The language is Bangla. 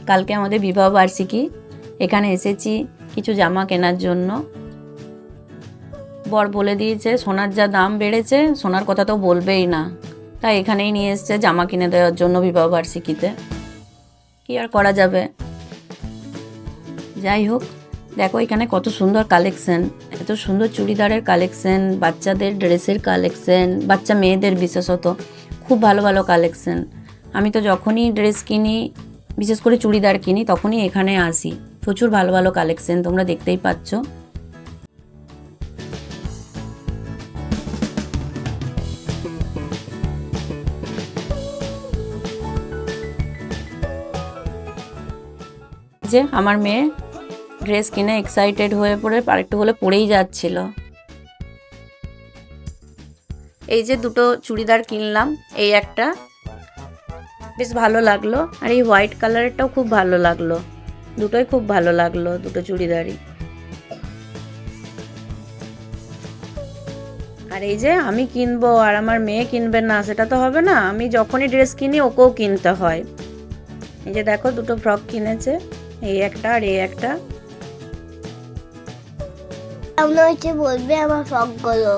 কালকে আমাদের বিবাহ বার্ষিকী, এখানে এসেছি কিছু জামা কেনার জন্য। বর বলে দিয়েছে সোনার যা দাম বেড়েছে, সোনার কথা তো বলবেই না, তাই এখানেই নিয়ে এসছে জামা কিনে দেওয়ার জন্য বিবাহ বার্ষিকীতে। কি আর করা যাবে। যাই হোক, দেখো এখানে কত সুন্দর কালেকশন, এত সুন্দর চুড়িদারের কালেকশন, বাচ্চাদের ড্রেসের কালেকশন, বাচ্চা মেয়েদের বিশেষত খুব ভালো ভালো কালেকশন। আমি তো যখনই ড্রেস কিনি, বিশেষ করে চুড়িদার কিনি, তখনই এখানে আসি। প্রচুর ভালো ভালো কালেকশন, তোমরা দেখতেই পাচ্ছ। যে আমার মেয়ে ড্রেস কিনে এক্সাইটেড হয়ে পড়ে আরেকটু হলে পড়েই যাচ্ছিল। এই যে দুটো চুড়িদার কিনলাম, এই একটা বেশ ভালো লাগলো, আর এই হোয়াইট কালারেরটাও খুব ভালো লাগলো। দুটোই খুব ভালো লাগলো, দুটো চুড়িদারই। আর এই যে আমি কিনবো আর আমার মেয়ে কিনবে না, সেটা তো হবে না। আমি যখনই ড্রেস কিনি ওকেও কিনতে হয়। এই যে দেখো দুটো ফ্রক কিনেছে, এই একটা আর এই একটা। মনে হচ্ছে বলবে আমার ফ্রকগুলো।